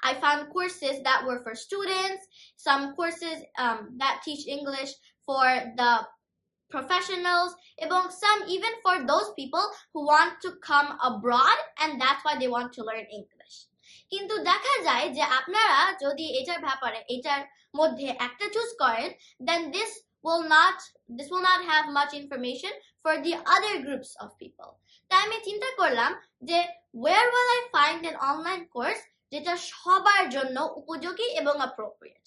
I found courses that were for students, some courses that teach English for the professionals, এবং some even for those people who want to come abroad and that's why they want to learn English. কিন্তু দেখা যায় যে আপনারা যদি এটার মধ্যে একটা চুজ করেন, then this will not have much information for the other groups of people. তাই আমি চিন্তা করলাম যে where will I find an online course যেটা সবার জন্য উপযোগী এবং appropriate.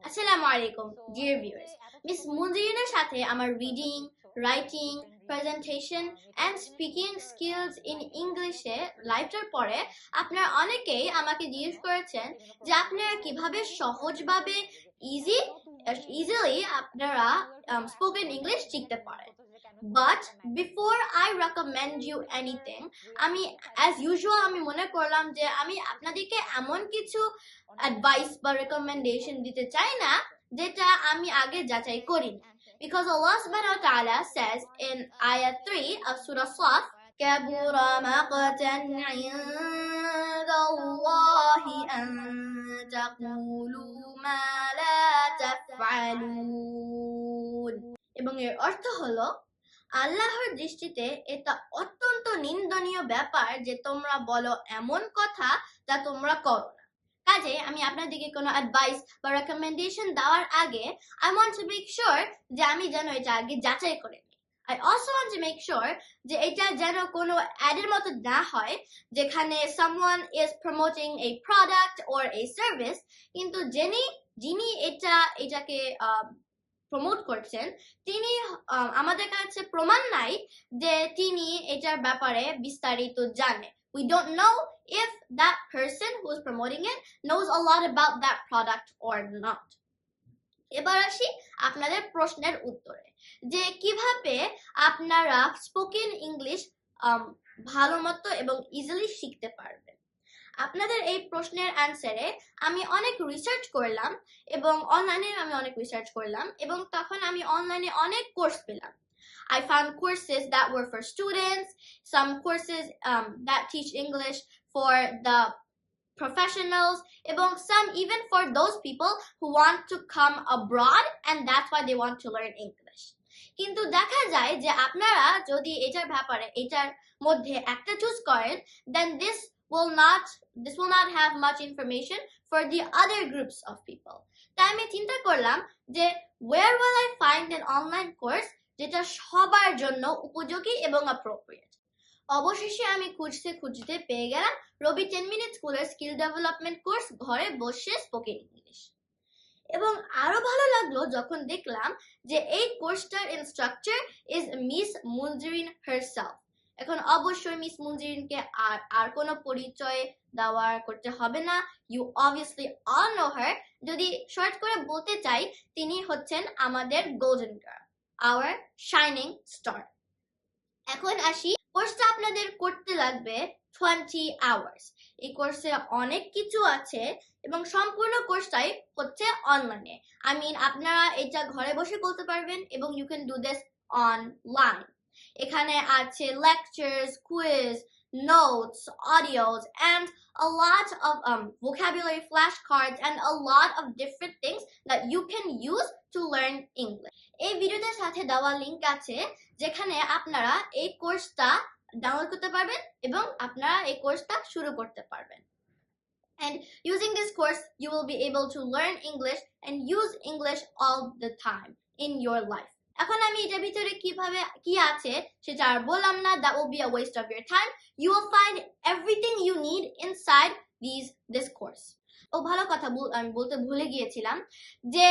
Assalamu alaikum, dear viewers. Miss Munzereenের সাথে আমার reading, writing, presentation and speaking skills in English এ লাইভটার পরে আপনারা অনেকেই আমাকে জিজ্ঞেস করেছেন যে আপনারা কিভাবে সহজভাবে easily আপনারা spoken English শিখতে পারেন. But before I recommend you anything, as usual আমি মনে করলাম যে আমি আপনাদেরকে এমন কিছু advice বা recommendation দিতে চাই না যেটা আমি আগে যাচাই করিনি. Because Allah subhanahu wa ta'ala says in Aayat 3 of Surah Sad, كَبُرَ مَقْتًا عِندَ اللَّهِ أَن تَقُولُوا مَا لَا تَفْعَلُونَ. এবং এর অর্থ হলো আল্লাহর দৃষ্টিতে এটা অত্যন্ত নিন্দনীয় ব্যাপার যে তোমরা বলো এমন কথা যা তোমরা করো না. কাজে আমি আপনাদেরকে কোনো অ্যাডভাইস বা রেকমেন্ডেশন দেওয়ার আগে I want to make sure যে আমি যেন এটা আগে যাচাই করে নিই. I also want to make sure যে এটা যেন কোনো অ্যাডের মতো না হয় যেখানে someone is promoting a product or a service কিন্তু যিনি এটাকে প্রমোট করছেন তিনি আমাদের কাছে প্রমাণ নাই যে তিনি এটার ব্যাপারে বিস্তারিত জানে. We don't know if that person who is promoting it knows a lot about that product or not. এবার আসি আপনাদের প্রশ্নের উত্তরে যে কিভাবে আপনারা স্পোকেন ইংলিশ ভালোমতো এবং ইজিলি শিখতে পারবেন. আপনাদের এই প্রশ্নের অ্যান্সারে আমি অনেক রিসার্চ করলাম এবং তখন আমি অনলাইনে অনেক কোর্স পেলাম. I found courses that were for students, some courses that teach English for the professionals, এবং some even for those people who want to come abroad and that's why they want to learn English. কিন্তু দেখা যায় যে আপনারা যদি এটার মধ্যে একটা চুজ করেন, then this will not have much information for the other groups of people. তাই আমি চিন্তা করলাম যে where will I find an online course যেটা সবার জন্য উপযোগী এবং appropriate. অবশেষে আমি খুঁজতে পেয়ে গেলাম রবি 10 মিনিট স্কুলের স্কিল ডেভেলপমেন্ট কোর্স ঘরে বসে স্পোকেন ইংলিশ. এবং আরো ভালো লাগলো যখন দেখলাম যে এই কোর্সটার instructor is miss Munzerin herself. এখন অবশ্যই মিস মুনজেরিনকে আর কোনো পরিচয় করতে হবে না. You obviously all know her. যদি শর্ট করে বলতে চাই তিনি হচ্ছেন আমাদের golden girl, our shining star. এখন আসি কোর্সটা আপনাদের করতে লাগবে 20 hours. এই কোর্সে অনেক কিছু আছে এবং সম্পূর্ণ কোর্সটাই হচ্ছে অনলাইনে. আপনারা এটা ঘরে বসে করতে পারবেন এবং you can do this online. এখানে আছে lectures, quiz, notes, audios, and a lot of vocabulary flashcards and a lot of different things that you can use to learn English. এই ভিডিওটার সাথে দেওয়া লিংক আছে যেখানে আপনারা এই কোর্সটা ডাউনলোড করতে পারবেন এবং আপনারা এই কোর্সটা শুরু করতে পারবেন. And using this course, you will be able to learn English and use English all the time in your life. এখন আমি এটার ভিতরে কি আছে সেটা আর বললাম না. That will be a waste of your time. You will find everything you need inside this course. ভালো কথা আমি বলতে ভুলে গিয়েছিলাম যে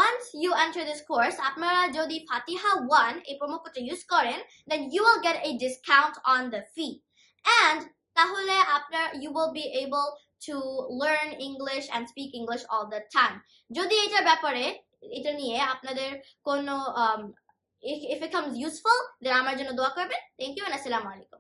once you enter this course, আপনারা যদি Faatiha1 এই প্রোমো কোডটা ইউজ করেন, then you will get a discount on the fee. And তাহলে you will be able to learn English and speak English all the time. যদি এটা নিয়ে আপনাদের কোনো if it becomes useful, then আমার জন্য দোয়া করবেন. Thank you and assalamu alaikum.